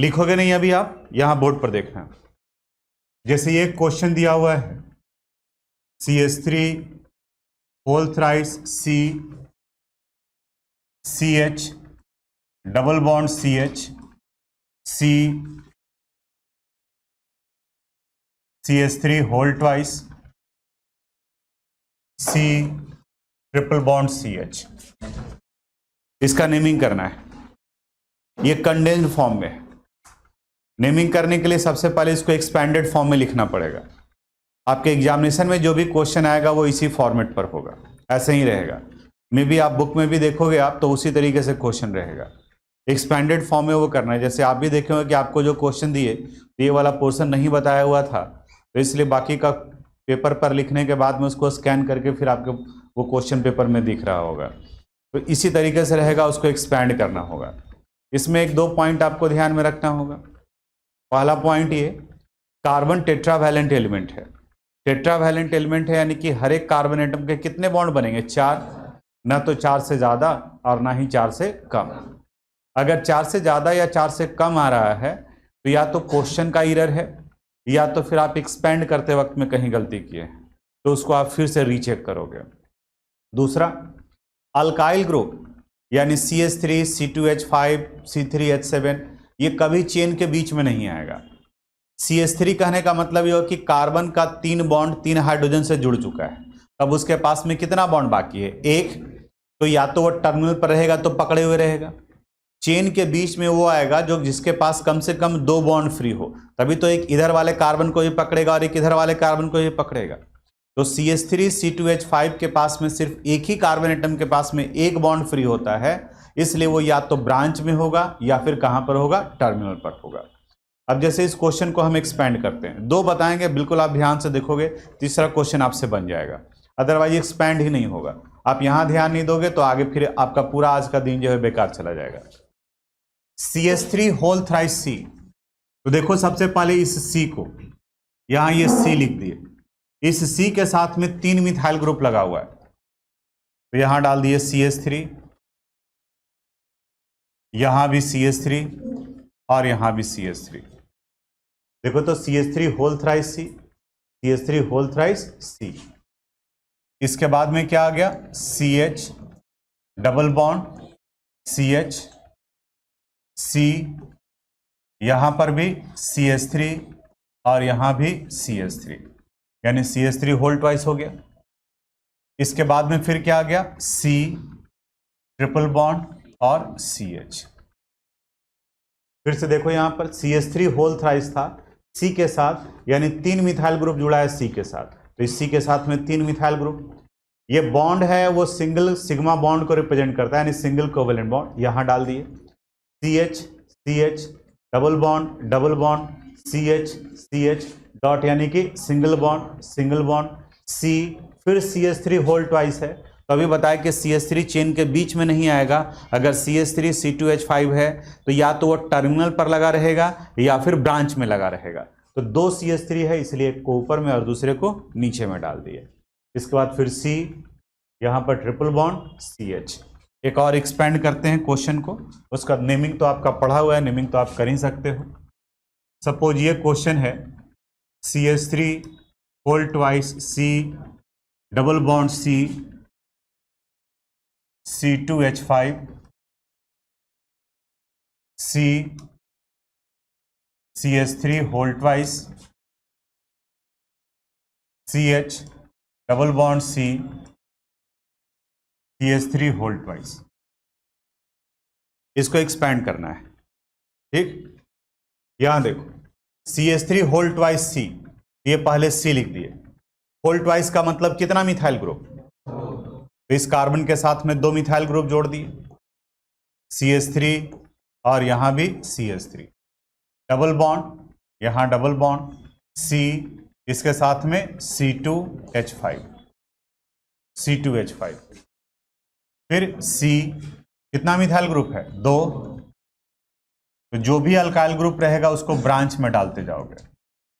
लिखोगे नहीं अभी, आप यहां बोर्ड पर देखना। जैसे ये क्वेश्चन दिया हुआ है, CH3 whole thrice CH double bond CH3 whole twice C triple bond CH। इसका नेमिंग करना है। ये कंडेंस्ड फॉर्म में है। नेमिंग करने के लिए सबसे पहले इसको एक्सपेंडेड फॉर्म में लिखना पड़ेगा। आपके एग्जामिनेशन में जो भी क्वेश्चन आएगा वो इसी फॉर्मेट पर होगा, ऐसे ही रहेगा। मे भी आप बुक में भी देखोगे आप तो उसी तरीके से क्वेश्चन रहेगा। एक्सपेंडेड फॉर्म में वो करना है। जैसे आप भी देखे होंगे कि आपको जो क्वेश्चन दिए तो ये वाला पोर्शन नहीं बताया हुआ था, तो इसलिए बाकी का पेपर पर लिखने के बाद में उसको स्कैन करके फिर आपको वो क्वेश्चन पेपर में दिख रहा होगा। तो इसी तरीके से रहेगा, उसको एक्सपैंड करना होगा। इसमें एक दो पॉइंट आपको ध्यान में रखना होगा। पहला पॉइंट ये, कार्बन टेट्रावैलेंट एलिमेंट है। टेट्रावैलेंट एलिमेंट है यानी कि हर एक कार्बन एटम के कितने बॉन्ड बनेंगे? 4, ना तो 4 से ज़्यादा और ना ही 4 से कम। अगर 4 से ज़्यादा या 4 से कम आ रहा है तो या तो क्वेश्चन का एरर है या तो फिर आप एक्सपेंड करते वक्त में कहीं गलती किए, तो उसको आप फिर से रीचेक करोगे। दूसरा, अल्काइल ग्रुप यानी CH3 C2H5 C3H7 ये कभी चेन के बीच में नहीं आएगा। CH3 कहने का मतलब ये हो कि कार्बन का 3 बॉन्ड 3 हाइड्रोजन से जुड़ चुका है। अब उसके पास में कितना बॉन्ड बाकी है? 1। तो या तो वो टर्मिनल पर रहेगा तो पकड़े हुए रहेगा। चेन के बीच में वो आएगा जो जिसके पास कम से कम 2 बॉन्ड फ्री हो, तभी तो एक इधर वाले कार्बन को ही पकड़ेगा और एक इधर वाले कार्बन को ही पकड़ेगा। तो CH3 C2H5 के पास में सिर्फ एक ही कार्बन एटम के पास में 1 बॉन्ड फ्री होता है, इसलिए वो या तो ब्रांच में होगा या फिर कहां पर होगा? टर्मिनल पर होगा। अब जैसे इस क्वेश्चन को हम एक्सपेंड करते हैं, 2 बताएंगे, बिल्कुल आप ध्यान से देखोगे, तीसरा क्वेश्चन आपसे बन जाएगा। अदरवाइज एक्सपेंड ही नहीं होगा। आप यहां ध्यान नहीं दोगे तो आगे फिर आपका पूरा आज का दिन जो है बेकार चला जाएगा। CH3 होल थ्राइस C, तो देखो सबसे पहले इस C को यहां ये C लिख दिए। इस C के साथ में 3 मिथाइल ग्रुप लगा हुआ है, तो यहां डाल दिए CH3, यहां भी CH3 और यहां भी CH3। देखो तो CH3 whole thrice C, CH3 whole thrice C। इसके बाद में क्या आ गया? CH double bond CH C, यहां पर भी CH3 और यहां भी CH3, यानी CH3 होल ट्वाइस हो गया। इसके बाद में फिर क्या आ गया? C ट्रिपल बॉन्ड और CH। फिर से देखो यहां पर CH3 होल थ्राइस था C के साथ, यानी 3 मिथाइल ग्रुप जुड़ा है C के साथ, तो इस C के साथ में 3 मिथाइल ग्रुप। ये बॉन्ड है वो सिंगल सिग्मा बॉन्ड को रिप्रेजेंट करता है, यानी सिंगल कोवेलेंट बॉन्ड, यहां डाल दिए। CH double bond CH dot, यानी कि सिंगल बॉन्ड C, फिर CH3 होल ट्वाइस है। तो अभी बताया कि CH3 चेन के बीच में नहीं आएगा। अगर CH3 C2H5 है तो या तो वो टर्मिनल पर लगा रहेगा या फिर ब्रांच में लगा रहेगा। तो 2 CH3 है, इसलिए एक को ऊपर में और दूसरे को नीचे में डाल दिए। इसके बाद फिर C, यहां पर ट्रिपल बॉन्ड CH। एक और एक्सपेंड करते हैं क्वेश्चन को, उसका नेमिंग तो आपका पढ़ा हुआ है, नेमिंग तो आप कर ही सकते हो। सपोज ये क्वेश्चन है CH3 whole twice C double bond C C2H5 C CH3 whole twice CH double bond C CH3 whole twice. इसको एक्सपेंड करना है, ठीक। यहां देखो CH3 होल ट्वाइस C, ये पहले C लिख दिए। होल ट्वाइस का मतलब कितना मिथाइल ग्रुप? तो इस कार्बन के साथ में 2 मिथाइल ग्रुप जोड़ दिए, CH3 और यहां भी CH3। डबल बॉन्ड, यहां डबल बॉन्ड C, इसके साथ में C2H5। फिर C, कितना मिथाइल ग्रुप है? 2। तो जो भी अल्काइल ग्रुप रहेगा उसको ब्रांच में डालते जाओगे।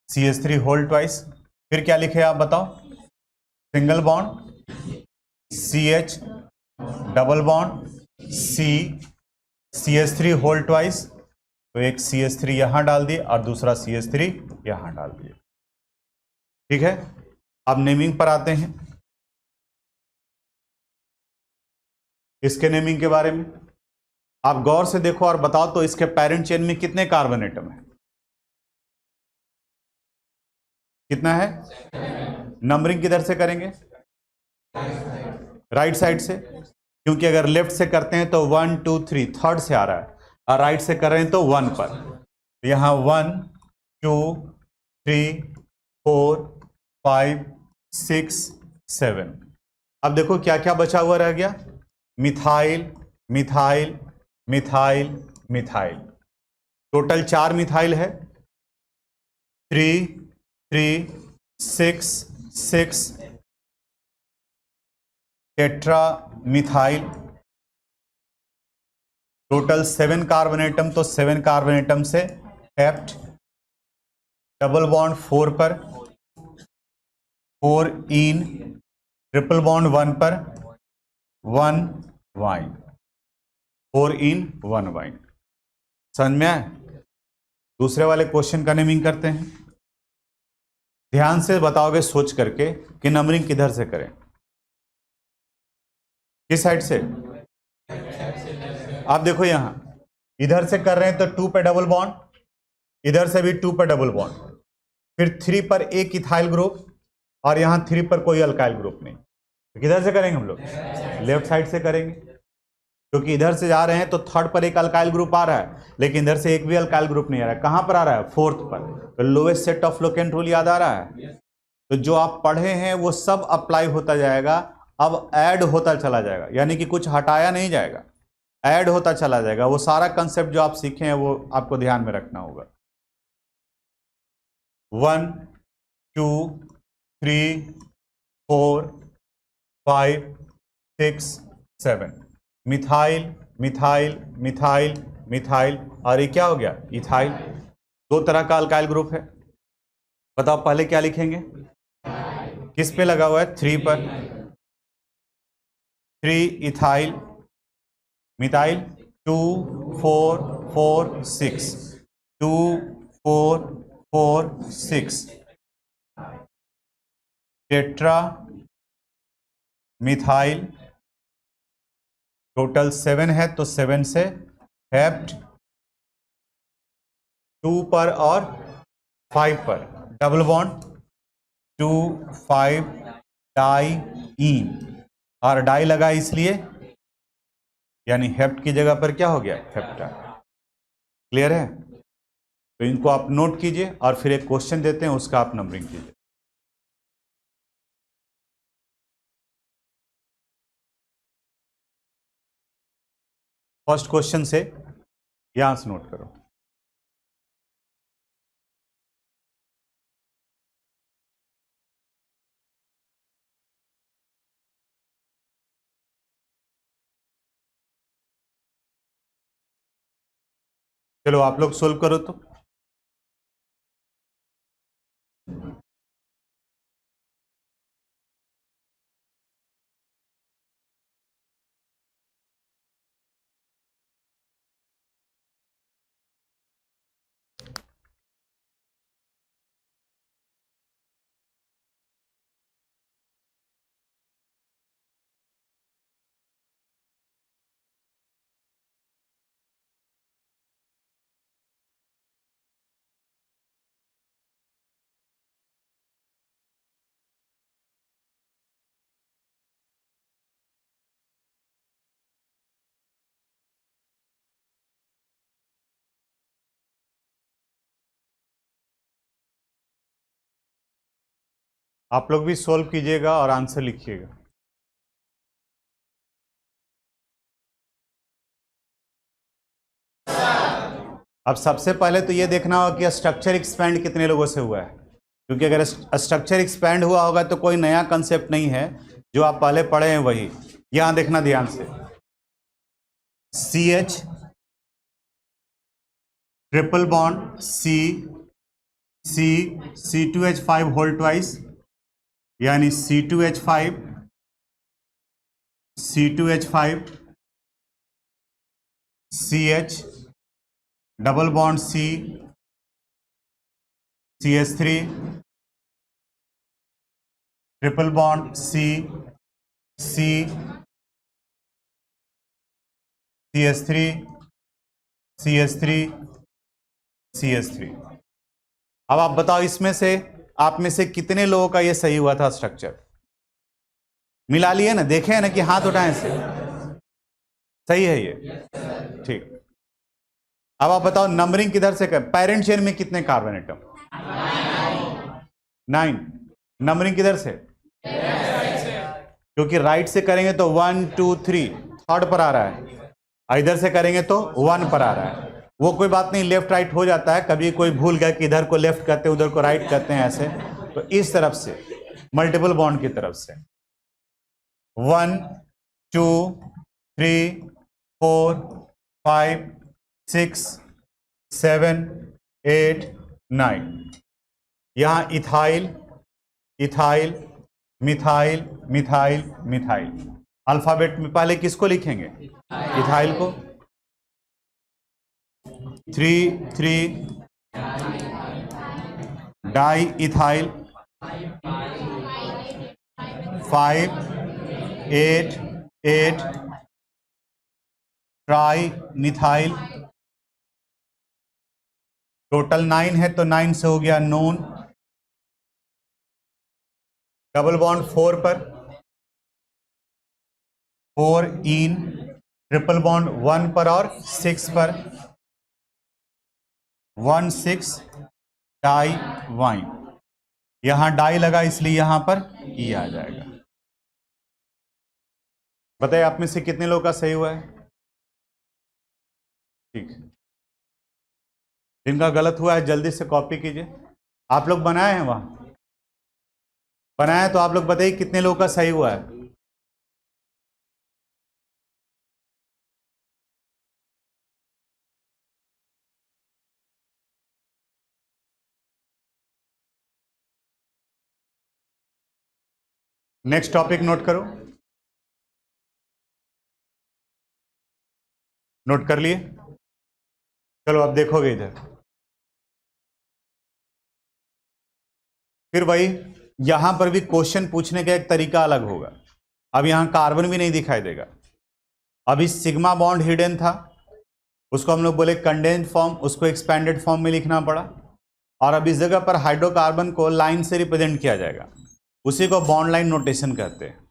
CH3 होल ट्वाइस, फिर क्या लिखे आप बताओ? Single bond CH double bond C CH3 whole twice तो एक CH3 यहां डाल दिए और दूसरा CH3 यहां डाल दिए। ठीक है, अब नेमिंग पर आते हैं। इसके नेमिंग के बारे में आप गौर से देखो और बताओ तो इसके पेरेंट चेन में कितने कार्बन एटम है? कितना है? नंबरिंग किधर से करेंगे? राइट साइड से, क्योंकि अगर लेफ्ट से करते हैं तो 1 2 3 थर्ड से आ रहा है, और राइट से कर रहे हैं तो 1 पर। यहां 1 2 3 4 5 6 7। अब देखो क्या क्या बचा हुआ रह गया, methyl methyl methyl methyl. Total 4 methyl है, 3 3 6 6 tetra methyl. Total 7 carbon atom, तो 7 कार्बन एटम से हेप्ट। डबल बॉन्ड 4 पर, 4 इन, ट्रिपल बॉन्ड 1 पर, 1 वाइन, 4 इन 1 वाइन। समझ में आए? दूसरे वाले क्वेश्चन का नेमिंग करते हैं। ध्यान से बताओगे सोच करके कि नंबरिंग किधर से करें, किस साइड से? आप देखो यहां इधर से कर रहे हैं तो 2 पे डबल बॉन्ड, इधर से भी 2 पे डबल बॉन्ड, फिर 3 पर एक इथाइल ग्रुप, और यहां 3 पर कोई अल्काइल ग्रुप नहीं। तो किधर से करेंगे हम लोग? लेफ्ट साइड से करेंगे, क्योंकि इधर से जा रहे हैं तो थर्ड पर एक अल्काइल ग्रुप आ रहा है, लेकिन इधर से एक भी अल्काइल ग्रुप नहीं आ रहा है। कहां पर आ रहा है? फोर्थ पर। तो lowest set of locant rule याद आ रहा है? तो जो आप पढ़े हैं वो सब अप्लाई होता जाएगा, अब ऐड होता चला जाएगा, यानी कि कुछ हटाया नहीं जाएगा, ऐड होता चला जाएगा। वो सारा कंसेप्ट जो आप सीखे हैं वो आपको ध्यान में रखना होगा। 1 2 3 4 5 6 7 मिथाइल मिथाइल मिथाइल मिथाइल, और ये क्या हो गया? इथाइल। 2 तरह का अल्काइल ग्रुप है। बताओ पहले क्या लिखेंगे? किस पे लगा हुआ है? 3 पर। 3 ethyl methyl, 2 4 4 6, 2 4 4 6 tetra methyl. Total 7 है, तो 7 से हेप्ट। 2 पर और 5 पर डबल बॉन्ड, 2 5 डाई इन, और डाई लगा इसलिए, यानी हेप्ट की जगह पर क्या हो गया? हेप्टा। क्लियर है? तो इनको आप नोट कीजिए और फिर एक क्वेश्चन देते हैं, उसका आप नंबरिंग कीजिए। फर्स्ट क्वेश्चन से यहां से नोट करो। चलो आप लोग सोल्व करो तो। आप लोग भी सोल्व कीजिएगा और आंसर लिखिएगा। अब सबसे पहले तो ये देखना होगा कि स्ट्रक्चर एक्सपैंड कितने लोगों से हुआ है, क्योंकि अगर स्ट्रक्चर एक्सपैंड हुआ होगा तो कोई नया कंसेप्ट नहीं है, जो आप पहले पढ़े हैं वही। यहां देखना ध्यान से, CH triple bond C C C2H5 whole twice, यानी C2H5 C2H5 CH double bond C, CH3, triple bond C, C, CH3, CH3, CH3। अब आप बताओ इसमें से आप में से कितने लोगों का ये सही हुआ था स्ट्रक्चर? मिला लिए ना, देखे ना कि हाथ उठाएं से? सही है ये, ठीक। अब आप बताओ नंबरिंग किधर से कर, पेरेंट चेन में कितने कार्बन एटम? 9। नंबरिंग किधर से? क्योंकि राइट से करेंगे तो 1 2 3 थर्ड पर आ रहा है, इधर से करेंगे तो 1 पर आ रहा है। वो कोई बात नहीं, लेफ्ट राइट हो जाता है, कभी कोई भूल गया कि इधर को लेफ्ट करते हैं उधर को राइट करते हैं ऐसे, तो इस तरफ से मल्टीपल बॉन्ड की तरफ से 1 2 3 4 5 6 7 8 9। यहां ethyl, ethyl, methyl, methyl, methyl. Alphabet में पहले किसको लिखेंगे? इथाइल को। 3 3 di ethyl, 5 8 8 tri methyl. Total 9 है तो 9 से हो गया नोन। डबल बॉन्ड 4 पर, 4 इन। ट्रिपल बॉन्ड 1 पर और 6 पर, 1 6 डाई वाइन। यहां डाई लगा इसलिए यहां पर ई आ जाएगा। बताइए आप में से कितने लोगों का सही हुआ है? ठीक, जिनका गलत हुआ है जल्दी से कॉपी कीजिए। आप लोग बनाए हैं वहां? बनाए तो आप लोग बताइए कितने लोगों का सही हुआ है? नेक्स्ट टॉपिक नोट करो। नोट कर लिए? चलो अब देखोगे इधर, फिर वही यहां पर भी क्वेश्चन पूछने का एक तरीका अलग होगा। अब यहां कार्बन भी नहीं दिखाई देगा। अभी सिग्मा बॉन्ड हिडन था, उसको हम लोग बोले कंडेंस्ड फॉर्म, उसको एक्सपेंडेड फॉर्म में लिखना पड़ा। और अब इस जगह पर हाइड्रोकार्बन को लाइन से रिप्रेजेंट किया जाएगा, उसी को बॉन्ड लाइन नोटेशन कहते हैं।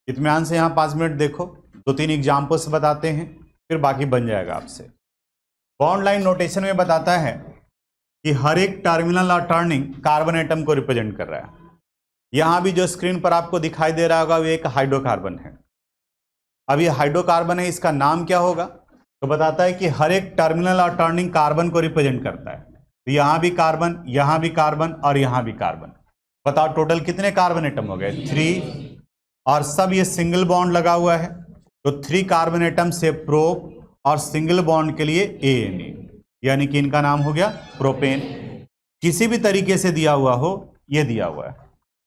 इत्मीनान से यहां 5 मिनट देखो, 2-3 एग्जाम्पल्स बताते हैं, फिर बाकी बन जाएगा आपसे। बॉन्ड लाइन नोटेशन में बताता है कि हर एक टर्मिनल और टर्निंग कार्बन एटम को रिप्रेजेंट कर रहा है। यहां भी जो स्क्रीन पर आपको दिखाई दे रहा होगा वो एक हाइड्रोकार्बन है। अब ये हाइड्रोकार्बन है, इसका नाम क्या होगा? तो बताता है कि हर एक टर्मिनल और टर्निंग कार्बन को रिप्रेजेंट करता है। तो यहां भी कार्बन, यहां भी कार्बन और यहां भी कार्बन। बताओ टोटल कितने कार्बन एटम हो गए? 3। और सब ये सिंगल बॉन्ड लगा हुआ है, तो 3 कार्बन एटम से प्रोप, और सिंगल बॉन्ड के लिए ANA, यानी कि इनका नाम हो गया प्रोपेन। किसी भी तरीके से दिया हुआ हो, ये दिया हुआ है।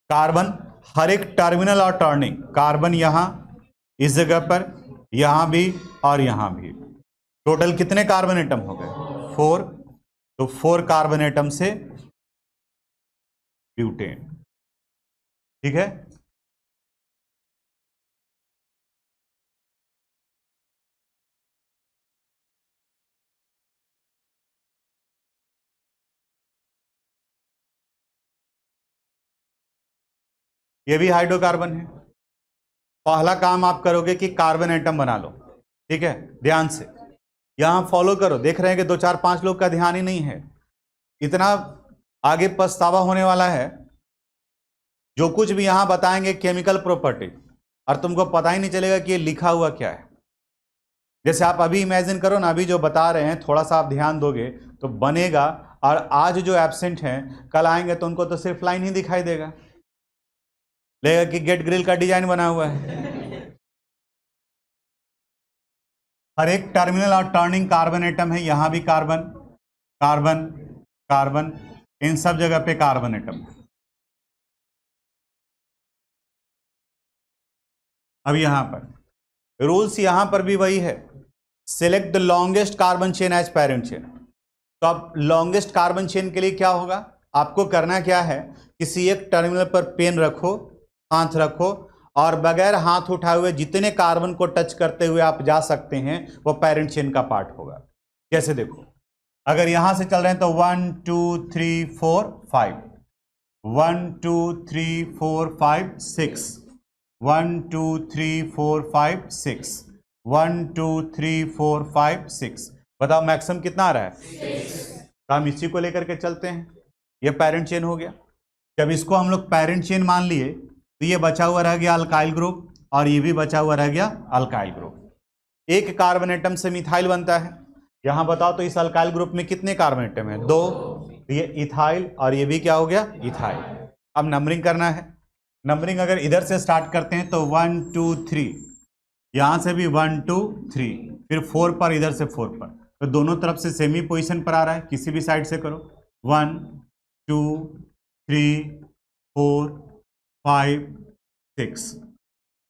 कार्बन हर एक टर्मिनल और टर्निंग, कार्बन यहां इस जगह पर, यहां भी और यहां भी। टोटल कितने कार्बन एटम हो गए? 4। तो 4 कार्बन एटम से ब्यूटेन। ठीक है, ये भी हाइड्रोकार्बन है। पहला काम आप करोगे कि कार्बन एटम बना लो। ठीक है, ध्यान से यहां फॉलो करो। देख रहे हैं कि 2 4 5 लोग का ध्यान ही नहीं है। इतना आगे पछतावा होने वाला है। जो कुछ भी यहां बताएंगे केमिकल प्रॉपर्टी, और तुमको पता ही नहीं चलेगा कि ये लिखा हुआ क्या है। जैसे आप अभी इमेजिन करो ना, अभी जो बता रहे हैं थोड़ा सा आप ध्यान दोगे तो बनेगा। और आज जो एब्सेंट हैं कल आएंगे तो उनको तो सिर्फ लाइन ही दिखाई देगा, लगेगा कि गेट ग्रिल का डिजाइन बना हुआ है। हर एक टर्मिनल और टर्निंग कार्बन एटम है। यहां भी कार्बन, कार्बन, कार्बन, इन सब जगह पे कार्बन एटम है। अब यहां पर रूल्स, यहां पर भी वही है। Select the longest carbon chain as parent chain. तो अब लॉन्गेस्ट कार्बन चेन के लिए क्या होगा, आपको करना क्या है, किसी एक टर्मिनल पर पेन रखो, हाथ रखो, और बगैर हाथ उठाए हुए जितने कार्बन को टच करते हुए आप जा सकते हैं वो पेरेंट चेन का पार्ट होगा। कैसे देखो, अगर यहां से चल रहे हैं तो 1 2 3 4 5, 1 2 3 4 5 6, 1 2 3 4 5 6, 1 2 3 4 5 6। बताओ मैक्सिमम कितना आ रहा है 6। तो हम इसी को लेकर के चलते हैं, ये पेरेंट चेन हो गया। जब इसको हम लोग पेरेंट चेन मान लिए तो ये बचा हुआ रह गया अल्काइल ग्रुप, और ये भी बचा हुआ रह गया अल्काइल ग्रुप। एक कार्बन एटम से मिथाइल बनता है। यहां बताओ तो इस अल्काइल ग्रुप में कितने कार्बन एटम है, 2। तो ये इथाइल और ये भी क्या हो गया, इथाइल। अब नंबरिंग करना है। नंबरिंग अगर इधर से स्टार्ट करते हैं तो 1 2 3, यहां से भी 1 2 3, फिर 4 पर, इधर से 4 पर, तो दोनों तरफ से सेमी पोजीशन पर आ रहा है, किसी भी साइड से करो। 1 2 3 4 5 6,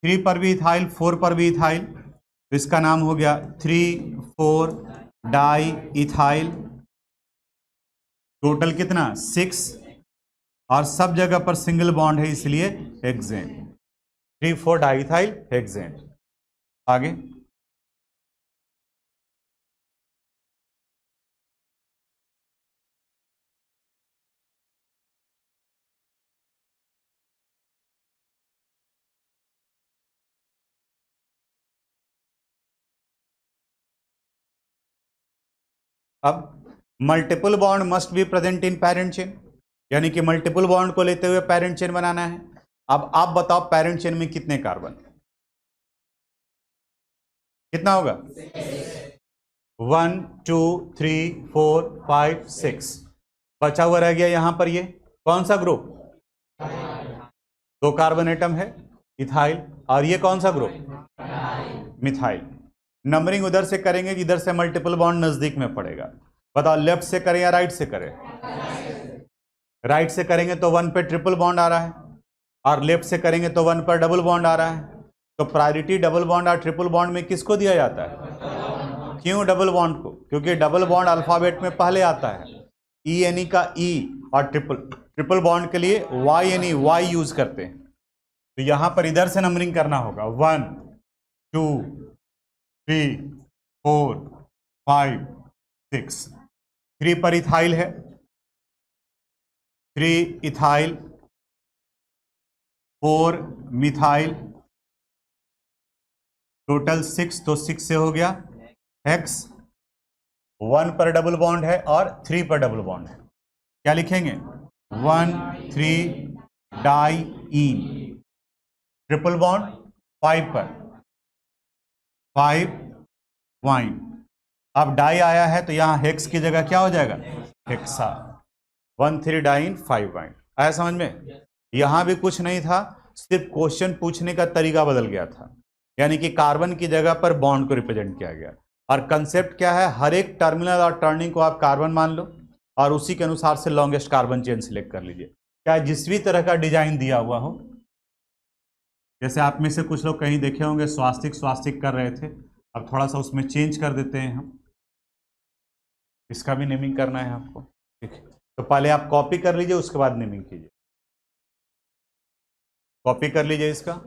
3 पर भी इथाइल, 4 पर भी इथाइल, तो इसका नाम हो गया 3 4 डाई इथाइल। टोटल कितना 6, और सब जगह पर सिंगल बॉन्ड है इसलिए हेक्सेन, 3 4 डाई इथाइल हेक्सेन। आगे अब multiple bond must be present in parent chain, यानी कि मल्टीपल बॉन्ड को लेते हुए पेरेंट चेन बनाना है। अब आप बताओ पेरेंट चेन में कितने कार्बन, कितना होगा 1 2 3 4 5 6। बचा हुआ रह गया यहां पर ये कौन सा ग्रुप, 2 कार्बन एटम है इथाइल, और ये कौन सा ग्रुप, मिथाइल। नंबरिंग उधर से करेंगे जिधर से मल्टीपल बॉन्ड नजदीक में पड़ेगा। बताओ लेफ्ट से करें या राइट से करें, राइट से करेंगे तो 1 पे ट्रिपल बॉन्ड आ रहा है, और लेफ्ट से करेंगे तो 1 पर डबल बॉन्ड आ रहा है। तो प्रायोरिटी डबल बॉन्ड और ट्रिपल बॉन्ड में किसको दिया जाता है, क्यों डबल बॉन्ड को, क्योंकि डबल बॉन्ड अल्फाबेट में पहले आता है, ई एन ई का ई, और ट्रिपल बॉन्ड के लिए Y N E Y use करते हैं। तो यहां पर इधर से नंबरिंग करना होगा 1 2 3 4 5 6। 3 पर इथाइल है, 3 इथाइल, 4 मिथाइल, टोटल 6, तो 6 से हो गया हेक्स। 1 पर डबल बॉन्ड है और 3 पर डबल बॉन्ड है, क्या लिखेंगे 1 3 डाई ईन। ट्रिपल बॉन्ड 5 पर 5 वाइन। अब डाई आया है तो यहां हेक्स की जगह क्या हो जाएगा हेक्सा, 1 3 डाइन 5 वाइन। आया समझ में, यहां भी कुछ नहीं था, सिर्फ क्वेश्चन पूछने का तरीका बदल गया था, यानी कि कार्बन की जगह पर बॉन्ड को रिप्रेजेंट किया गया। और कंसेप्ट क्या है, हर एक टर्मिनल और टर्निंग को आप कार्बन मान लो और उसी के अनुसार से लॉन्गेस्ट कार्बन चेन सिलेक्ट कर लीजिए, चाहे जिस भी तरह का डिजाइन दिया हुआ हो। जैसे आप में से कुछ लोग कहीं देखे होंगे स्वास्तिक कर रहे थे, अब थोड़ा सा उसमें चेंज कर देते हैं हम, इसका भी नेमिंग करना है आपको, ठीक है। तो पहले आप कॉपी कर लीजिए, उसके बाद नेमिंग कीजिए। कॉपी कर लीजिए इसका,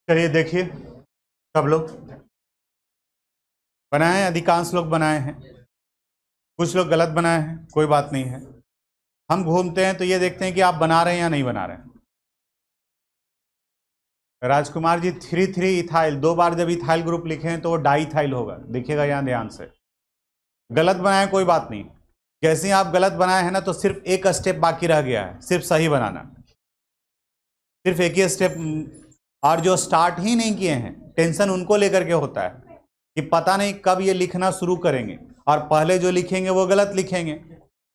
चलिए देखिए सब लोग बनाए हैं, अधिकांश लोग बनाए हैं, कुछ लोग गलत बनाए हैं, कोई बात नहीं है। हम घूमते हैं तो ये देखते हैं कि आप बना रहे हैं या नहीं बना रहे हैं। राजकुमार जी 3 3 इथाइल, 2 बार जब इथाइल ग्रुप लिखे हैं तो वो डाइथाइल होगा, देखिएगा यहाँ ध्यान से। गलत बनाए कोई बात नहीं, जैसे ही आप गलत बनाए हैं ना तो सिर्फ एक स्टेप बाकी रह गया है, सिर्फ सही बनाना, सिर्फ एक ही स्टेप। और जो स्टार्ट ही नहीं किए हैं टेंशन उनको लेकर के होता है कि पता नहीं कब ये लिखना शुरू करेंगे, और पहले जो लिखेंगे वो गलत लिखेंगे,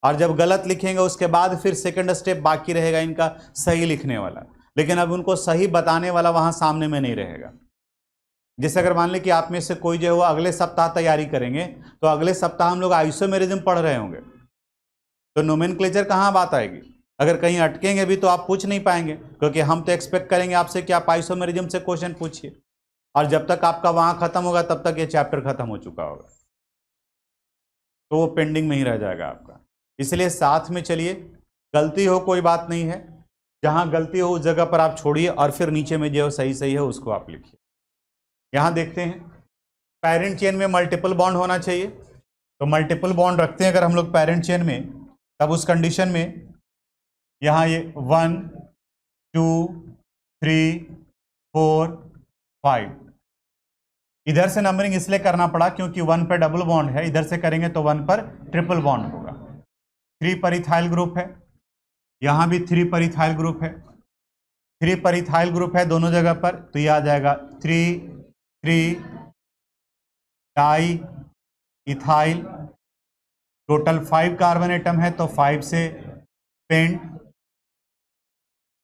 और जब गलत लिखेंगे उसके बाद फिर सेकंड स्टेप बाकी रहेगा इनका सही लिखने वाला, लेकिन अब उनको सही बताने वाला वहां सामने में नहीं रहेगा। जैसे अगर मान लें कि आप में से कोई जो है वो अगले सप्ताह तैयारी करेंगे, तो अगले सप्ताह हम लोग आइसोमेरिज्म पढ़ रहे होंगे, तो नोमेनक्लेचर कहाँ बात आएगी? अगर कहीं अटकेंगे भी तो आप पूछ नहीं पाएंगे, क्योंकि हम तो एक्सपेक्ट करेंगे आपसे कि आप आइसोमेरिज्म से क्वेश्चन पूछिए, और जब तक आपका वहां खत्म होगा तब तक ये चैप्टर खत्म हो चुका होगा, तो वो पेंडिंग में ही रह जाएगा आपका। इसलिए साथ में चलिए, गलती हो कोई बात नहीं है, जहां गलती हो उस जगह पर आप छोड़िए और फिर नीचे में जो सही सही है उसको आप लिखिए। यहां देखते हैं पेरेंट चेन में मल्टीपल बॉन्ड होना चाहिए, तो मल्टीपल बॉन्ड रखते हैं अगर हम लोग पेरेंट चेन में, तब उस कंडीशन में यहां ये 1 2 3 4 5, इधर से नंबरिंग इसलिए करना पड़ा क्योंकि 1 पर डबल बॉन्ड है, इधर से करेंगे तो 1 पर ट्रिपल बॉन्ड होगा। 3 पर इथाइल ग्रुप है, यहां भी 3 पर इथाइल ग्रुप है, 3 पर इथाइल ग्रुप है दोनों जगह पर, तो यह आ जाएगा 3 3 di ethyl, total 5 carbon atom है, तो 5 से पेंट,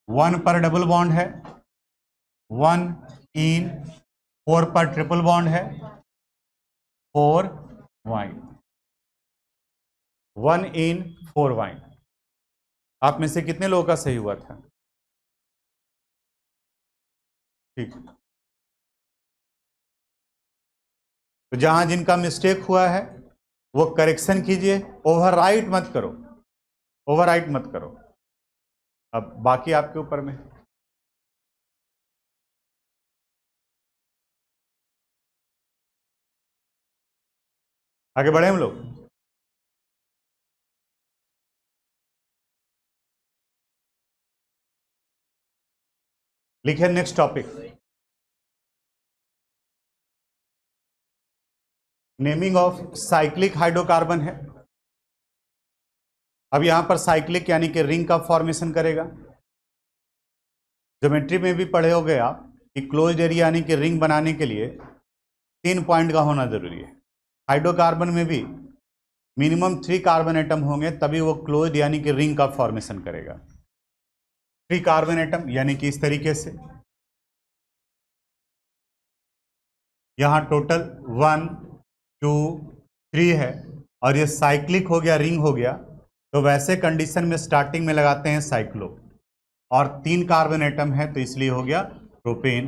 1 पर डबल बॉन्ड है, 1 इन, 4 पर ट्रिपल बॉन्ड है, 4 वाइन, 1 इन 4 वाइन। आप में से कितने लोगों का सही हुआ था? ठीक, तो जहां जिनका मिस्टेक हुआ है वो करेक्शन कीजिए, ओवरराइट मत करो, ओवरराइट मत करो। अब बाकी आपके ऊपर में। आगे बढ़े हम लोग। लिखे next topic, naming of cyclic hydrocarbon है। अब यहां पर साइक्लिक यानी कि रिंग का फॉर्मेशन करेगा। ज्योमेट्री में भी पढ़े होगे आप कि क्लोज्ड एरिया यानी कि रिंग बनाने के लिए 3 पॉइंट का होना जरूरी है। हाइड्रोकार्बन में भी मिनिमम 3 कार्बन एटम होंगे, तभी वो क्लोज्ड यानी कि रिंग का फॉर्मेशन करेगा। 3 कार्बन एटम यानी कि इस तरीके से, यहां टोटल 1 2 3 है, और ये साइक्लिक हो गया, रिंग हो गया, तो वैसे कंडीशन में स्टार्टिंग में लगाते हैं साइक्लो, और 3 कार्बन एटम है तो इसलिए हो गया प्रोपेन,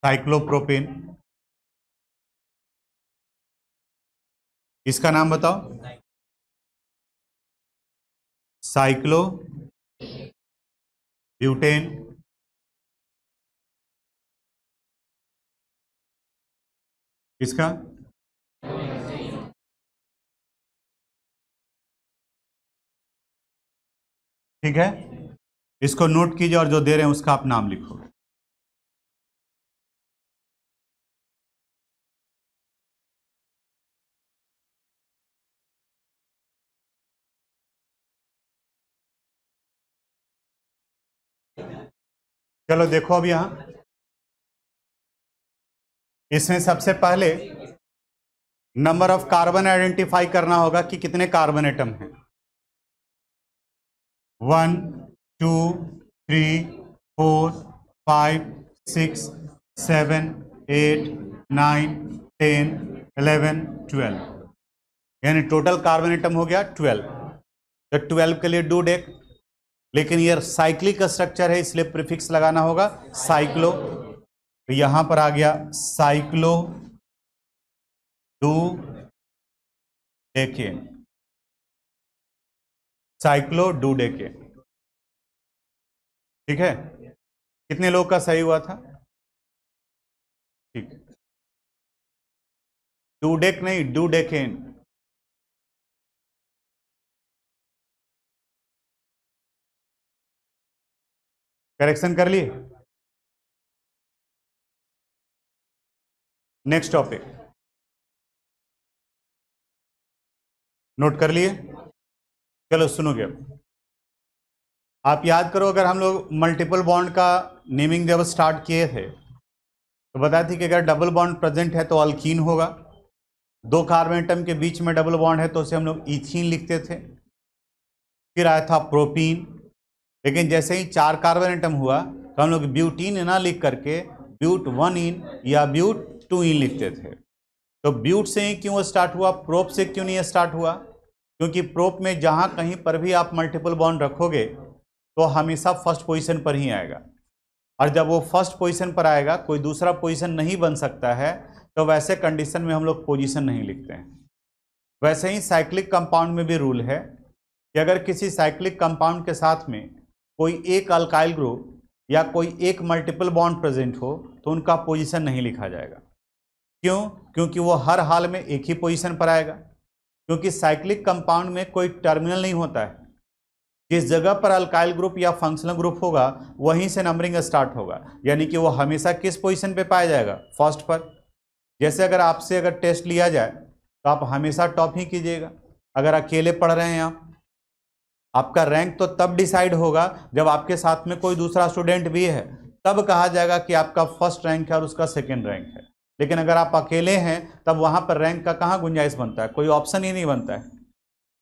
साइक्लोप्रोपेन। इसका नाम बताओ, साइक्लो ब्यूटेन। इसका ठीक है, इसको नोट कीजिए और जो दे रहे हैं उसका आप नाम लिखो। चलो देखो अब यहां इसमें सबसे पहले नंबर ऑफ कार्बन आइडेंटिफाई करना होगा कि कितने कार्बन एटम हैं। 1 2 3 4 5 6 7 8 9 10 11 12, यानी टोटल कार्बन एटम हो गया 12। तो 12 के लिए डू डेक, लेकिन ये साइक्लिक स्ट्रक्चर है इसलिए प्रीफिक्स लगाना होगा साइक्लो, तो यहां पर आ गया cyclo do decane, cyclo do decane. ठीक है, कितने लोग का सही हुआ था? ठीक, डूडेक नहीं, डूडेकेन। करेक्शन कर लिए। नेक्स्ट टॉपिक नोट कर लिए? चलो सुनोगे अब। आप याद करो, अगर हम लोग मल्टीपल बॉन्ड का नेमिंग जब स्टार्ट किए थे तो बताया थी कि अगर डबल बॉन्ड प्रेजेंट है तो अल्कीन होगा, 2 कार्बन एटम के बीच में डबल बॉन्ड है तो उसे हम लोग इथीन लिखते थे। फिर आया था प्रोपीन, लेकिन जैसे ही 4 कार्बन एटम हुआ तो हम लोग ब्यूटीन ना लिख करके ब्यूट 1 इन या ब्यूट 2 इन लिखते थे। तो ब्यूट से ही क्यों स्टार्ट हुआ, प्रोप से क्यों नहीं स्टार्ट हुआ? क्योंकि प्रोप में जहां कहीं पर भी आप मल्टीपल बॉन्ड रखोगे तो हमेशा फर्स्ट पोजीशन पर ही आएगा, और जब वो फर्स्ट पोजीशन पर आएगा कोई दूसरा पोजीशन नहीं बन सकता है, तो वैसे कंडीशन में हम लोग पोजीशन नहीं लिखते हैं। वैसे ही साइक्लिक कंपाउंड में भी रूल है कि अगर किसी साइक्लिक कंपाउंड के साथ में कोई एक अल्काइल ग्रुप या कोई एक मल्टीपल बॉन्ड प्रेजेंट हो तो उनका पोजीशन नहीं लिखा जाएगा। क्यों? क्योंकि वो हर हाल में एक ही पोजीशन पर आएगा, क्योंकि साइक्लिक कंपाउंड में कोई टर्मिनल नहीं होता है। जिस जगह पर अल्काइल ग्रुप या फंक्शनल ग्रुप होगा वहीं से नंबरिंग स्टार्ट होगा, यानी कि वो हमेशा किस पोजीशन पे पाया जाएगा, फर्स्ट पर। जैसे अगर आपसे अगर टेस्ट लिया जाए तो आप हमेशा टॉप ही कीजिएगा। अगर अकेले पढ़ रहे हैं आपका रैंक तो तब डिसाइड होगा जब आपके साथ में कोई दूसरा स्टूडेंट भी है, तब कहा जाएगा कि आपका फर्स्ट रैंक है और उसका सेकेंड रैंक है। लेकिन अगर आप अकेले हैं तब वहां पर रैंक का कहाँ गुंजाइश बनता है, कोई ऑप्शन ही नहीं बनता है।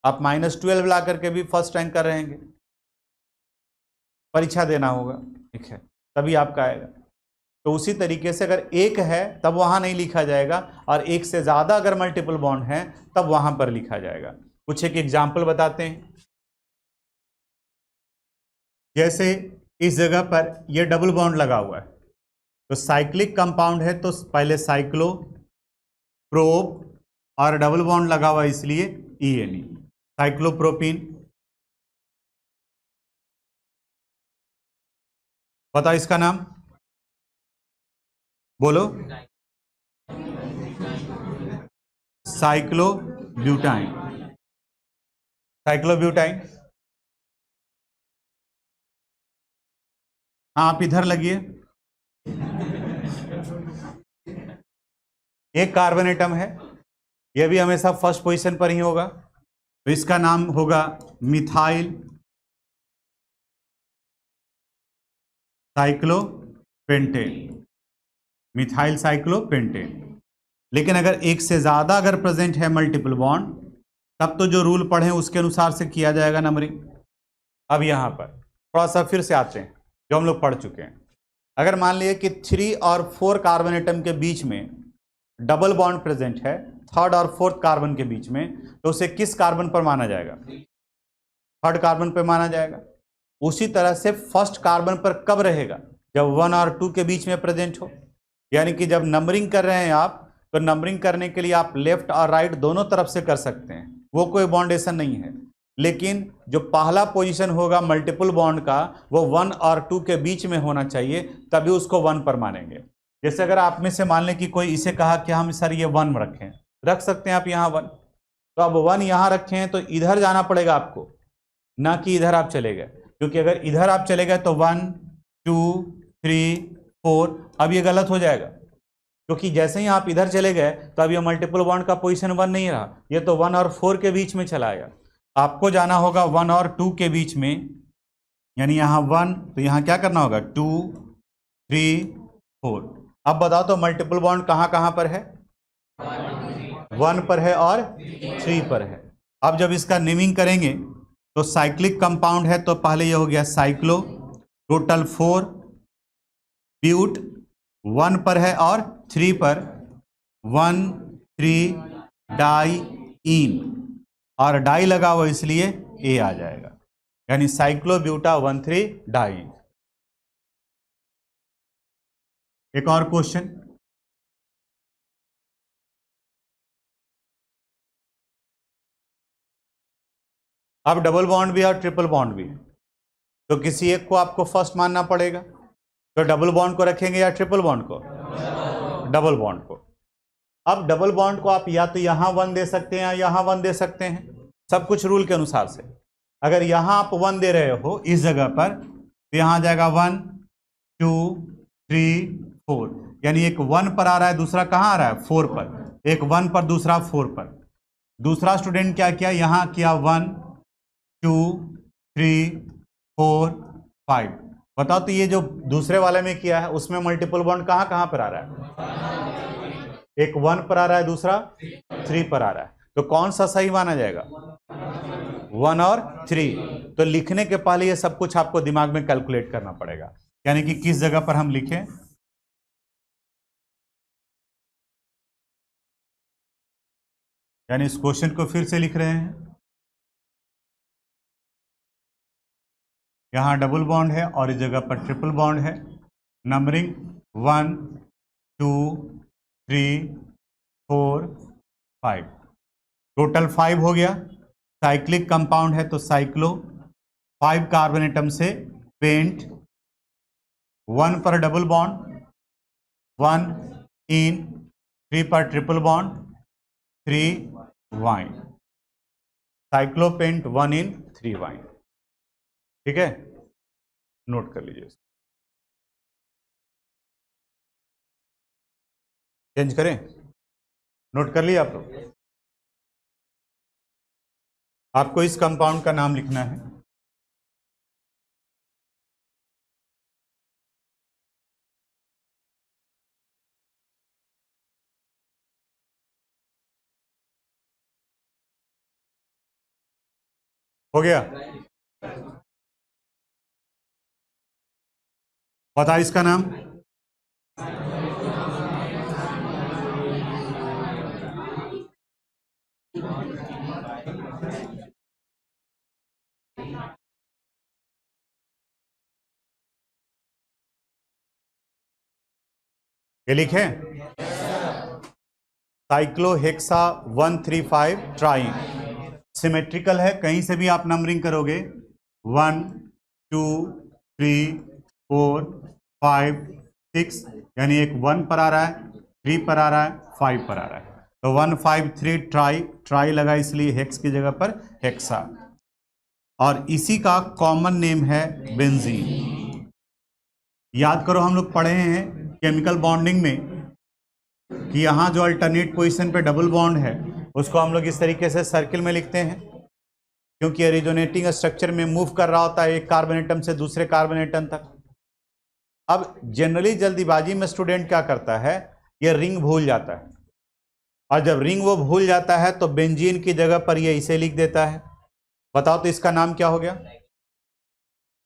आप -12 ला करके भी फर्स्ट रैंक कर रहेंगे, परीक्षा देना होगा, ठीक है, तभी आपका आएगा। तो उसी तरीके से अगर एक है तब वहां नहीं लिखा जाएगा, और एक से ज्यादा अगर मल्टीपल बॉन्ड है तब वहां पर लिखा जाएगा। कुछ एक एग्जाम्पल बताते हैं। जैसे इस जगह पर यह डबल बॉन्ड लगा हुआ है, तो साइक्लिक कंपाउंड है तो पहले साइक्लो, प्रोप और डबल बॉन्ड लगा हुआ इसलिए ENE, साइक्लोप्रोपीन। बताओ इसका नाम बोलो। साइक्लोब्यूटाइन, साइक्लोब्यूटाइन। हाँ, आप इधर लगिए। एक कार्बन एटम है, यह भी हमेशा फर्स्ट पोजीशन पर ही होगा, तो इसका नाम होगा मिथाइल साइक्लोपेंटेन, मिथाइल साइक्लोपेंटेन। लेकिन अगर एक से ज्यादा अगर प्रेजेंट है मल्टीपल बॉन्ड, तब तो जो रूल पढ़े उसके अनुसार से किया जाएगा नंबरिंग। अब यहां पर थोड़ा सा फिर से आते हैं जो हम लोग पढ़ चुके हैं। अगर मान लिए कि 3 और 4 कार्बन एटम के बीच में डबल बॉन्ड प्रेजेंट है, 3rd और 4th कार्बन के बीच में, तो उसे किस कार्बन पर माना जाएगा, 3rd कार्बन पर माना जाएगा। उसी तरह से फर्स्ट कार्बन पर कब रहेगा, जब 1 और 2 के बीच में प्रेजेंट हो। यानी कि जब नंबरिंग कर रहे हैं आप, तो नंबरिंग करने के लिए आप लेफ्ट और राइट दोनों तरफ से कर सकते हैं, वो कोई बॉन्डेशन नहीं है। लेकिन जो पहला पोजीशन होगा मल्टीपल बॉन्ड का, वो 1 और 2 के बीच में होना चाहिए, तभी उसको 1 पर मानेंगे। जैसे अगर आप में से मान लें कि कोई इसे कहा कि हम सर ये 1 रखें, रख सकते हैं आप यहाँ 1, तो अब 1 यहाँ रखे हैं तो इधर जाना पड़ेगा आपको, ना कि इधर आप चले गए। क्योंकि अगर इधर आप चले गए तो 1 2 3 4, अब ये गलत हो जाएगा, क्योंकि जैसे ही आप इधर चले गए तो अब ये मल्टीपल बॉन्ड का पोजीशन 1 नहीं रहा, ये तो 1 और 4 के बीच में चला गया। आपको जाना होगा 1 और 2 के बीच में, यानी यहाँ 1, तो यहाँ क्या करना होगा 2 3 4। अब बताओ तो मल्टीपल बॉन्ड कहाँ कहाँ पर है, 1 पर है और 3 पर है। अब जब इसका नेमिंग करेंगे तो साइक्लिक कंपाउंड है तो पहले ये हो गया साइक्लो, टोटल 4, ब्यूट 1 पर है और 3 पर 1 3 डाई इन, और डाई लगा हुआ इसलिए A आ जाएगा, यानी साइक्लोब्यूटा 1,3 डाई। एक और क्वेश्चन, अब डबल बॉन्ड भी और ट्रिपल बॉन्ड भी, तो किसी एक को आपको फर्स्ट मानना पड़ेगा। तो डबल बॉन्ड को रखेंगे या ट्रिपल बॉन्ड को, डबल बॉन्ड को। अब डबल बॉन्ड को आप या तो यहां 1 दे सकते हैं या यहां 1 दे सकते हैं, सब कुछ रूल के अनुसार से। अगर यहां आप 1 दे रहे हो इस जगह पर, तो यहां आ जाएगा 1 2 3 4, यानी एक 1 पर आ रहा है, दूसरा कहां आ रहा है 4 पर, एक 1 पर दूसरा 4 पर। दूसरा स्टूडेंट क्या किया, यहां किया 1 2 3 4 5। बताओ तो ये जो दूसरे वाले में किया है उसमें मल्टीपल बॉन्ड कहां कहां पर आ रहा है, एक 1 पर आ रहा है, दूसरा 3 पर आ रहा है, तो कौन सा सही माना जाएगा, 1 और 3। तो लिखने के पहले ये सब कुछ आपको दिमाग में कैलकुलेट करना पड़ेगा, यानी कि किस जगह पर हम लिखें। यानी इस क्वेश्चन को फिर से लिख रहे हैं। यहां डबल बॉन्ड है और इस जगह पर ट्रिपल बॉन्ड है। नंबरिंग 1 2 3 4 5, टोटल 5 हो गया। साइक्लिक कंपाउंड है तो साइक्लो, 5 कार्बन एटम से पेंट, 1 पर डबल बॉन्ड, 1 इन, 3 पर ट्रिपल बॉन्ड, 3 वाइन, साइक्लोपेंट 1 इन 3 वाइन। ठीक है, नोट कर लीजिए। चेंज करें, नोट कर लिया आप लोग। आपको इस कंपाउंड का नाम लिखना है। हो गया, बता इसका नाम। ये लिखे, साइक्लोहेक्सा 135 ट्राइन। सिमेट्रिकल है, कहीं से भी आप नंबरिंग करोगे 1 2 3 4 5 6, यानी एक 1 पर आ रहा है, 3 पर आ रहा है, 5 पर आ रहा है, तो 153 ट्राई, ट्राई लगा इसलिए हेक्स की जगह पर हेक्सा। और इसी का कॉमन नेम है बेंजीन। याद करो, हम लोग पढ़े हैं केमिकल बॉन्डिंग में कि यहाँ जो अल्टरनेट पोजीशन पे डबल बॉन्ड है उसको हम लोग इस तरीके से सर्किल में लिखते हैं, क्योंकि रिजोनेटिंग स्ट्रक्चर में मूव कर रहा होता है एक कार्बन एटम से दूसरे कार्बन एटम तक। अब जनरली जल्दीबाजी में स्टूडेंट क्या करता है, ये रिंग भूल जाता है, और जब रिंग वो भूल जाता है तो बेंजीन की जगह पर ये इसे लिख देता है। बताओ तो इसका नाम क्या हो गया,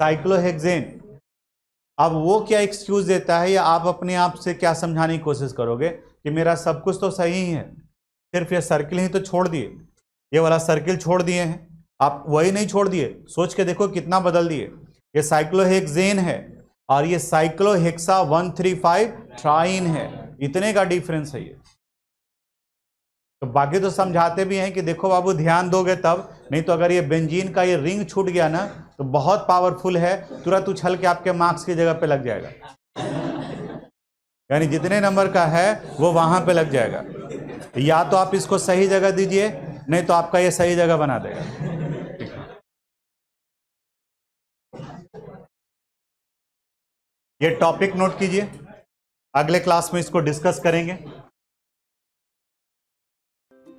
साइक्लोहेक्सेन। अब वो क्या एक्सक्यूज देता है, या आप अपने आप से क्या समझाने की कोशिश करोगे कि मेरा सब कुछ तो सही ही है, सिर्फ ये सर्किल ही तो छोड़ दिए, ये वाला सर्किल छोड़ दिए हैं, आप वही नहीं छोड़ दिए, सोच के देखो कितना बदल दिए। ये साइक्लोहेक्सेन है और ये साइक्लोहेक्सा 135 ट्राइन है, इतने का डिफरेंस है ये। तो बाकी तो समझाते भी हैं कि देखो बाबू ध्यान दोगे तब, नहीं तो अगर ये बेंजीन का ये रिंग छूट गया ना तो बहुत पावरफुल है, तुरंत उछल के आपके मार्क्स की जगह पे लग जाएगा, यानी जितने नंबर का है वो वहां पे लग जाएगा। या तो आप इसको सही जगह दीजिए, नहीं तो आपका ये सही जगह बना देगा। ये टॉपिक नोट कीजिए, अगले क्लास में इसको डिस्कस करेंगे।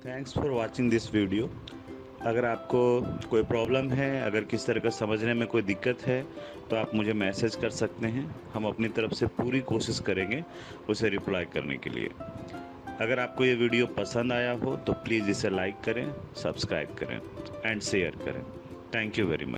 Thanks for watching this video. अगर आपको कोई प्रॉब्लम है, अगर किस तरह का समझने में कोई दिक्कत है तो आप मुझे मैसेज कर सकते हैं, हम अपनी तरफ से पूरी कोशिश करेंगे उसे रिप्लाई करने के लिए। अगर आपको ये वीडियो पसंद आया हो तो प्लीज़ इसे लाइक करें, सब्सक्राइब करें एंड शेयर करें। Thank you very much.